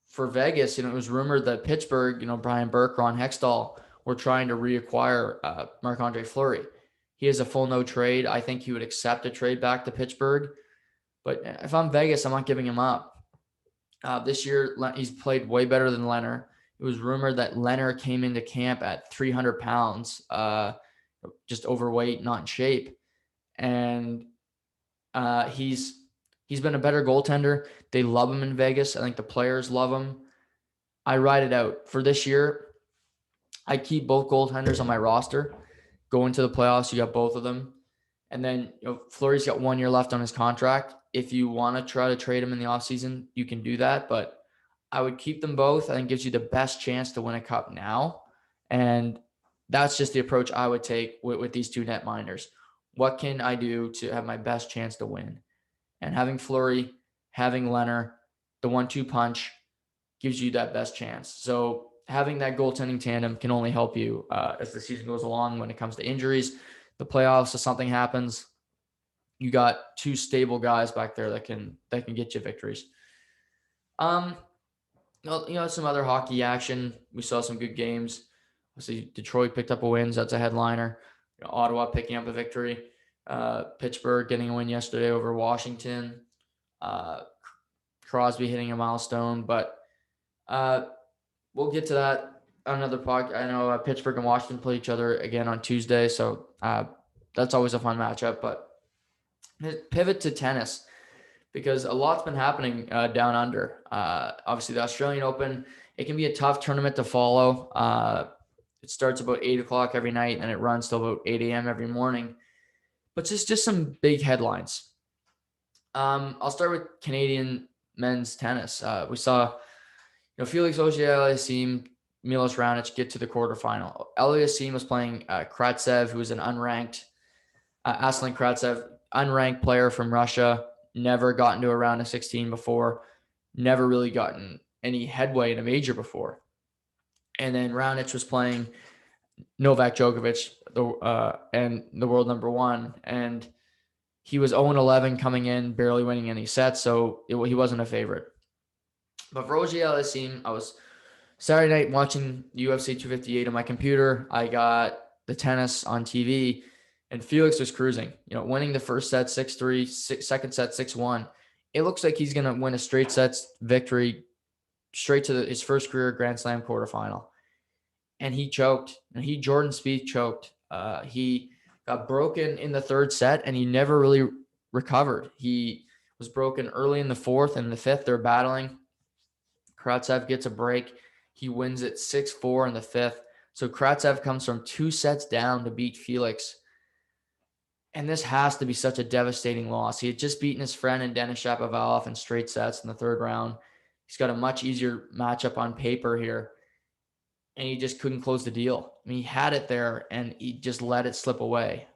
for Vegas, it was rumored that Pittsburgh, Brian Burke, Ron Hextall were trying to reacquire Marc-Andre Fleury. He has a full no trade. I think he would accept a trade back to Pittsburgh. But if I'm Vegas, I'm not giving him up. This year, he's played way better than Leonard. It was rumored that Leonard came into camp at 300 pounds, just overweight, not in shape. And he's been a better goaltender. They love him in Vegas. I think the players love him. I ride it out. For this year, I keep both goaltenders on my roster. Going to the playoffs, you got both of them. And then Fleury's got 1 year left on his contract. If you want to try to trade him in the offseason, you can do that. But I would keep them both. I think it gives you the best chance to win a cup now. And that's just the approach I would take with these two netminders. What can I do to have my best chance to win? And having Fleury, having Leonard, the 1-2 punch gives you that best chance. So having that goaltending tandem can only help you as the season goes along when it comes to injuries. The playoffs, if something happens, you got two stable guys back there that can get you victories. Some other hockey action. We saw some good games. Obviously, Detroit picked up a win. So that's a headliner. Ottawa picking up a victory. Pittsburgh getting a win yesterday over Washington. Crosby hitting a milestone, but we'll get to that on another podcast. I know Pittsburgh and Washington play each other again on Tuesday, so that's always a fun matchup. But pivot to tennis because a lot's been happening down under. Obviously, the Australian Open, it can be a tough tournament to follow. It starts about 8 o'clock every night and it runs till about 8 a.m. every morning. But just some big headlines. I'll start with Canadian men's tennis. We saw Felix Auger-Aliassime, Milos Raonic get to the quarterfinal. Aliassime was playing Kratsev, who was an unranked Aslan Kratsev, unranked player from Russia, never gotten to a round of 16 before, never really gotten any headway in a major before. And then Raonic was playing Novak Djokovic, and the world number one, and he was 0-11 coming in, barely winning any sets, so he wasn't a favorite. But for Auger-Aliassime, I was Saturday night watching UFC 258 on my computer. I got the tennis on TV, and Felix was cruising, winning the first set 6-3, second set 6-1. It looks like he's going to win a straight sets victory straight to his first career Grand Slam quarterfinal. And he choked. And Jordan Spieth choked. He got broken in the third set, and he never really recovered. He was broken early in the fourth, and in the fifth, they're battling. Kratsev gets a break. He wins it 6-4 in the fifth. So Kratsev comes from 2 sets down to beat Felix. And this has to be such a devastating loss. He had just beaten his friend and Denis Shapovalov in straight sets in the third round. He's got a much easier matchup on paper here. And he just couldn't close the deal. I mean, he had it there, and he just let it slip away.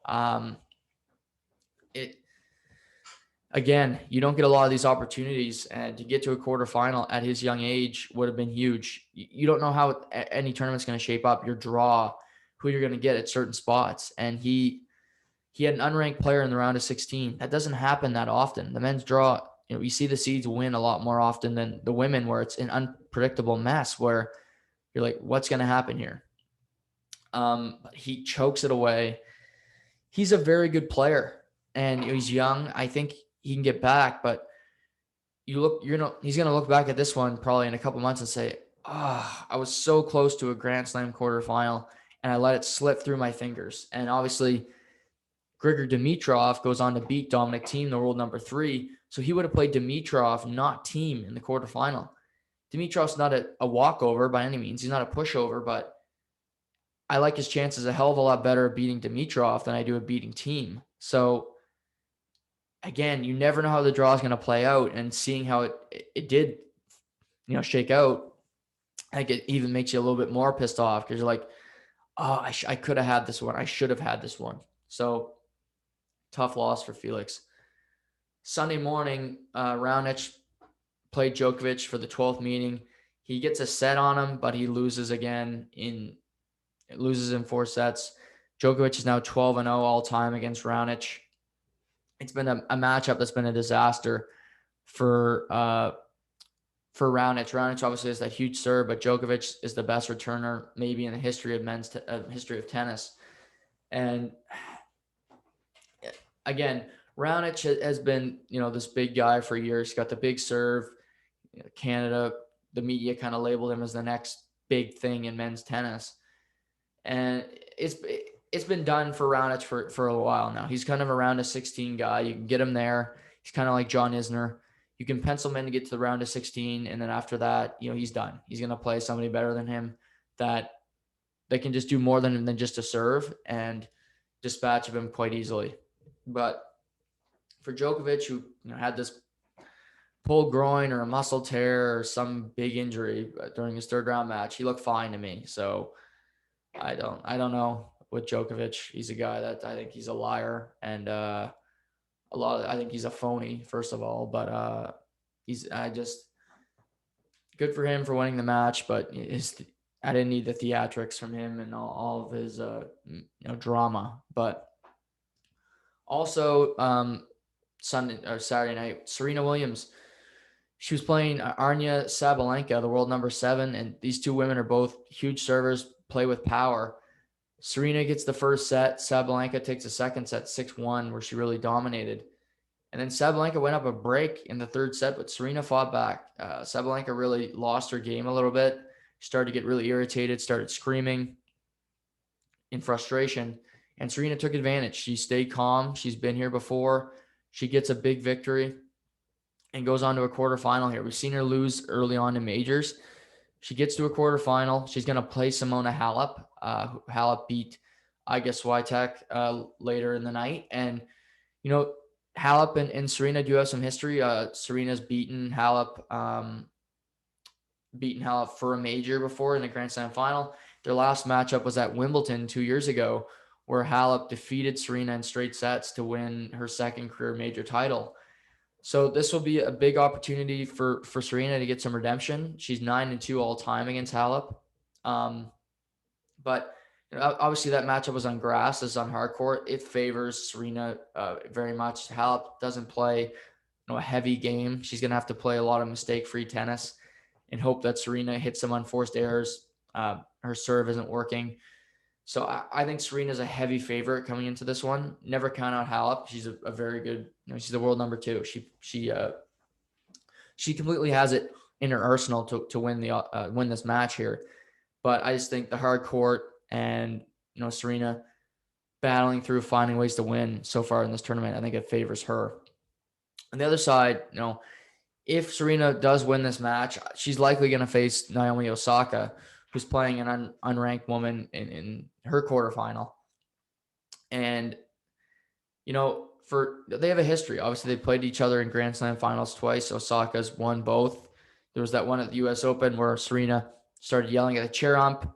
Again, you don't get a lot of these opportunities, and to get to a quarterfinal at his young age would have been huge. You don't know how any tournament's going to shape up, your draw, who you're going to get at certain spots. And he had an unranked player in the round of 16. That doesn't happen that often. The men's draw, you see the seeds win a lot more often than the women, where it's an unpredictable mess where you're like, what's going to happen here? He chokes it away. He's a very good player, and he's young. I think he can get back, but he's going to look back at this one probably in a couple months and say, I was so close to a Grand Slam quarterfinal and I let it slip through my fingers. And obviously, Grigor Dimitrov goes on to beat Dominic Thiem, the world number 3. So he would have played Dimitrov, not Thiem, in the quarterfinal. Dimitrov's not a walkover by any means. He's not a pushover, but I like his chances a hell of a lot better of beating Dimitrov than I do of beating Thiem. So again, you never know how the draw is going to play out, and seeing how it did, shake out, I think it even makes you a little bit more pissed off because you're like, I could have had this one. I should have had this one. So tough loss for Felix. Sunday morning, Raonic played Djokovic for the 12th meeting. He gets a set on him, but he loses again in 4 sets. Djokovic is now 12-0 all time against Raonic. It's been a matchup that's been a disaster for Raonic. Raonic obviously has that huge serve, but Djokovic is the best returner maybe in the history of history of tennis. And again, Raonic has been, this big guy for years. He's got the big serve. Canada, the media kind of labeled him as the next big thing in men's tennis. And it's been done for Raonic for a while now. He's kind of a round of 16 guy. You can get him there. He's kind of like John Isner. You can pencil him in to get to the round of 16, and then after that, he's done. He's going to play somebody better than him that they can just do more than just a serve and dispatch of him quite easily. But for Djokovic, who had this pulled groin or a muscle tear or some big injury during his third round match, he looked fine to me. So I don't know with Djokovic. He's a guy that I think he's a liar and I think he's a phony, first of all, but good for him for winning the match, but I didn't need the theatrics from him and all of his drama. But also Sunday or Saturday night, Serena Williams, she was playing Aryna Sabalenka, the world number 7, and these two women are both huge servers, play with power. Serena gets the first set. Sabalenka takes the second set 6-1, where she really dominated. And then Sabalenka went up a break in the third set, but Serena fought back. Sabalenka really lost her game a little bit. She started to get really irritated, started screaming in frustration, and Serena took advantage. She stayed calm. She's been here before. She gets a big victory and goes on to a quarterfinal here. We've seen her lose early on in majors. She gets to a quarterfinal. She's going to play Simona Halep. Halep beat Iga Swiatek later in the night. And, Halep and Serena do have some history. Serena's beaten Halep for a major before in the Grand Slam final. Their last matchup was at Wimbledon 2 years ago, where Halep defeated Serena in straight sets to win her second career major title. So this will be a big opportunity for Serena to get some redemption. She's 9-2 all time against Halep. But obviously that matchup was on grass. This is on hard court. It favors Serena very much. Halep doesn't play a heavy game. She's going to have to play a lot of mistake-free tennis and hope that Serena hits some unforced errors. Her serve isn't working. So I think Serena's a heavy favorite coming into this one. Never count out Halep. She's a very good, she's the world number 2. She completely has it in her arsenal to win this match here. But I just think the hard court and, Serena battling through, finding ways to win so far in this tournament, I think it favors her. On the other side, if Serena does win this match, she's likely going to face Naomi Osaka, who's playing an unranked woman in her quarterfinal. And, they have a history. Obviously, they played each other in Grand Slam finals twice. Osaka's won both. There was that one at the U.S. Open where Serena started yelling at the chair ump,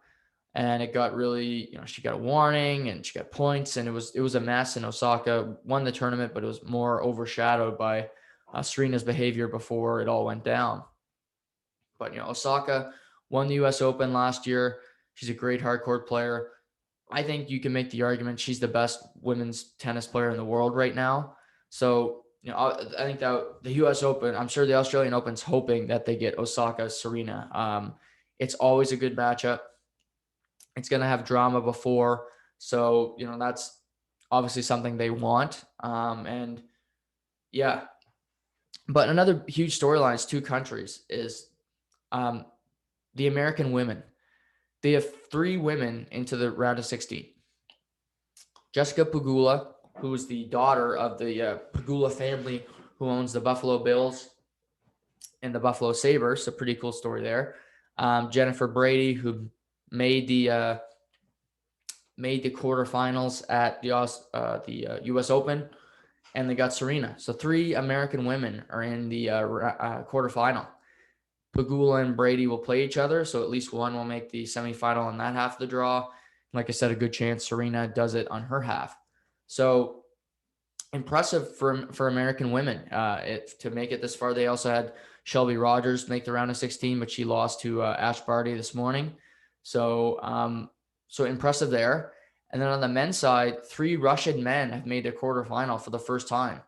and it got really, she got a warning and she got points, and it was a mess. And Osaka won the tournament, but it was more overshadowed by Serena's behavior before it all went down. But, Osaka won the U.S. Open last year. She's a great hardcourt player. I think you can make the argument she's the best women's tennis player in the world right now. So, I think that the U.S. Open, I'm sure the Australian Open's hoping that they get Osaka, Serena. It's always a good matchup. It's going to have drama before. So, that's obviously something they want. And yeah, But another huge storyline is two countries is um, the American women. They have 3 women into the round of 16. Jessica Pegula, who is the daughter of the Pegula family who owns the Buffalo Bills and the Buffalo Sabres. A pretty cool story there. Jennifer Brady, who made the quarterfinals at the U.S. Open, and they got Serena. So 3 American women are in the quarterfinal. Pegula and Brady will play each other, so at least one will make the semifinal in that half of the draw. Like I said, a good chance Serena does it on her half. So impressive for American women to make it this far. They also had Shelby Rogers make the round of 16, but she lost to Ash Barty this morning. So so impressive there. And then on the men's side, 3 Russian men have made the quarterfinal for the first time.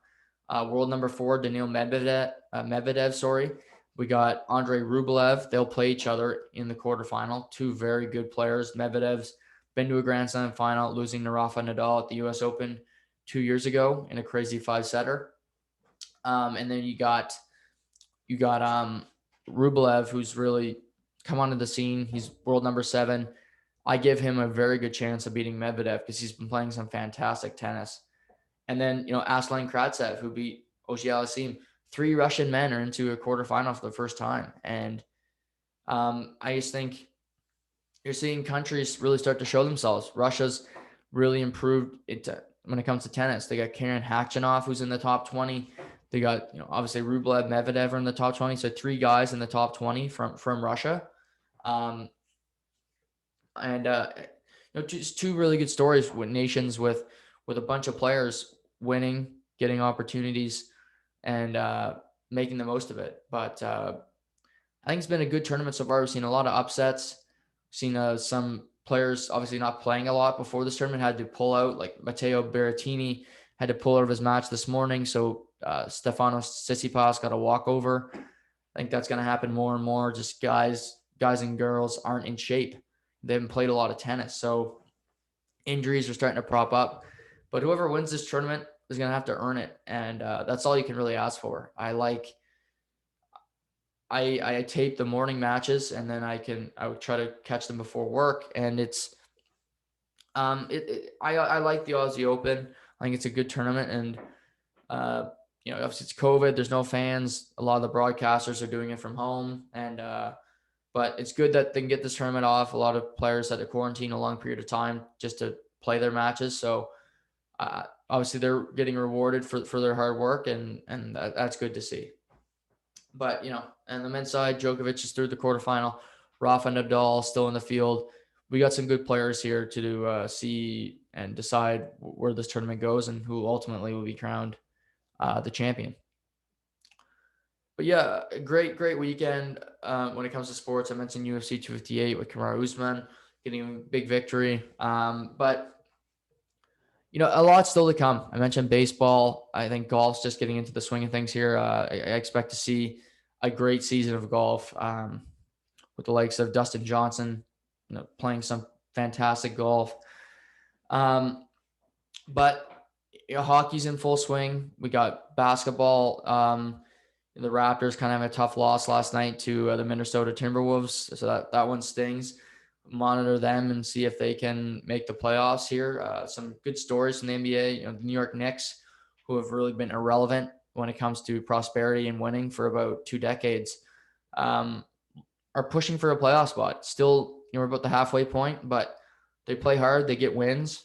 World number 4, Daniil Medvedev, sorry. We got Andrei Rublev. They'll play each other in the quarterfinal. 2 very good players. Medvedev's been to a Grand Slam final, losing to Rafa Nadal at the U.S. Open 2 years ago in a crazy 5-setter. And then you got Rublev, who's really come onto the scene. He's world number 7. I give him a very good chance of beating Medvedev because he's been playing some fantastic tennis. And then, Aslan Kravtsov, who beat Auger-Aliassime. 3 Russian men are into a quarterfinal for the first time. And I just think you're seeing countries really start to show themselves. Russia's really improved when it comes to tennis. They got Karen Khachanov, who's in the top 20. They got, obviously Rublev, Medvedev are in the top 20. So 3 guys in the top 20 from Russia. Just 2 really good stories with nations with a bunch of players winning, getting opportunities, and making the most of it. But I think it's been a good tournament so far. We've seen a lot of upsets. We've seen some players obviously not playing a lot before this tournament had to pull out, like Matteo Berrettini had to pull out of his match this morning. So Stefanos Tsitsipas got a walkover. I think that's going to happen more and more. Just guys and girls aren't in shape. They haven't played a lot of tennis. So injuries are starting to prop up. But whoever wins this tournament is going to have to earn it. And that's all you can really ask for. I tape the morning matches, and then I would try to catch them before work. And it's I like the Aussie Open. I think it's a good tournament, and obviously it's COVID. There's no fans. A lot of the broadcasters are doing it from home, and but it's good that they can get this tournament off. A lot of players had to quarantine a long period of time just to play their matches. So obviously they're getting rewarded for their hard work, and that's good to see. But, and the men's side, Djokovic is through the quarterfinal. Rafa Nadal still in the field. We got some good players here to see and decide where this tournament goes and who ultimately will be crowned the champion. But yeah, great weekend when it comes to sports. I mentioned UFC 258 with Kamaru Usman getting a big victory. But a lot still to come. I mentioned baseball. I think golf's just getting into the swing of things here. I expect to see a great season of golf with the likes of Dustin Johnson, playing some fantastic golf. But hockey's in full swing. We got basketball. The Raptors kind of have a tough loss last night to the Minnesota Timberwolves, so that one stings. Monitor them and see if they can make the playoffs here. Some good stories from the NBA. The New York Knicks, who have really been irrelevant when it comes to prosperity and winning for about 2 decades, are pushing for a playoff spot. Still, we're about the halfway point, but they play hard. They get wins.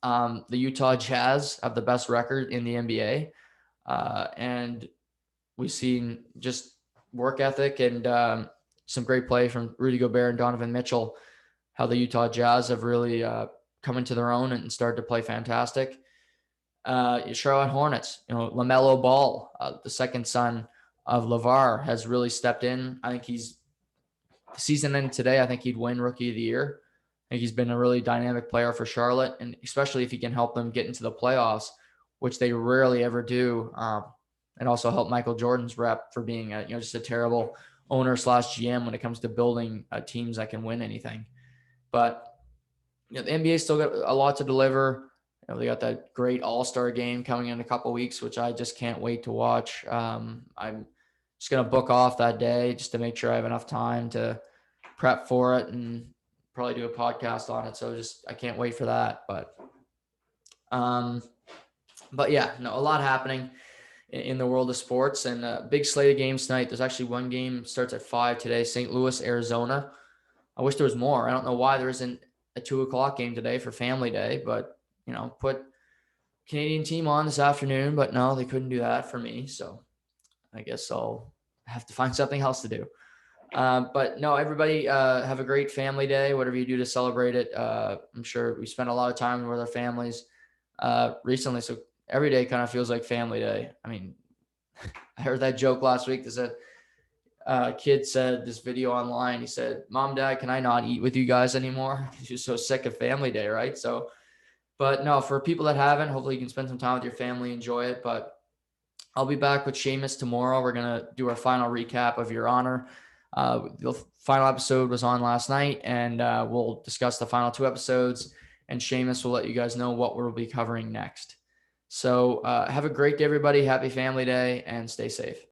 The Utah Jazz have the best record in the NBA, and we've seen just work ethic and some great play from Rudy Gobert and Donovan Mitchell, how the Utah Jazz have really come into their own and started to play fantastic. Charlotte Hornets, LaMelo Ball, the second son of LeVar, has really stepped in. I think he's season end today. I think he'd win Rookie of the Year. I think he's been a really dynamic player for Charlotte, and especially if he can help them get into the playoffs, which they rarely ever do. And also help Michael Jordan's rep for being just a terrible owner / GM when it comes to building teams that can win anything. But the NBA still got a lot to deliver. They got that great All-Star game coming in a couple weeks, which I just can't wait to watch. I'm just going to book off that day just to make sure I have enough time to prep for it and probably do a podcast on it. So I can't wait for that. But yeah, no, a lot happening in the world of sports, and a big slate of games tonight. There's actually one game starts at 5 today, St. Louis, Arizona. I wish there was more. I don't know why there isn't a 2:00 game today for Family Day, but put Canadian team on this afternoon, but no, they couldn't do that for me. So I guess I'll have to find something else to do. But no, everybody have a great Family Day, whatever you do to celebrate it. I'm sure we spend a lot of time with our families recently, so every day kind of feels like Family Day. I mean, I heard that joke last week. There's a kid said this video online. He said, "Mom, Dad, can I not eat with you guys anymore?" He's just so sick of Family Day, right? So, but no, for people that haven't, hopefully you can spend some time with your family, enjoy it. But I'll be back with Seamus tomorrow. We're going to do our final recap of Your Honor. The final episode was on last night, and we'll discuss the final 2 episodes, and Seamus will let you guys know what we'll be covering next. So have a great day, everybody. Happy Family Day, and stay safe.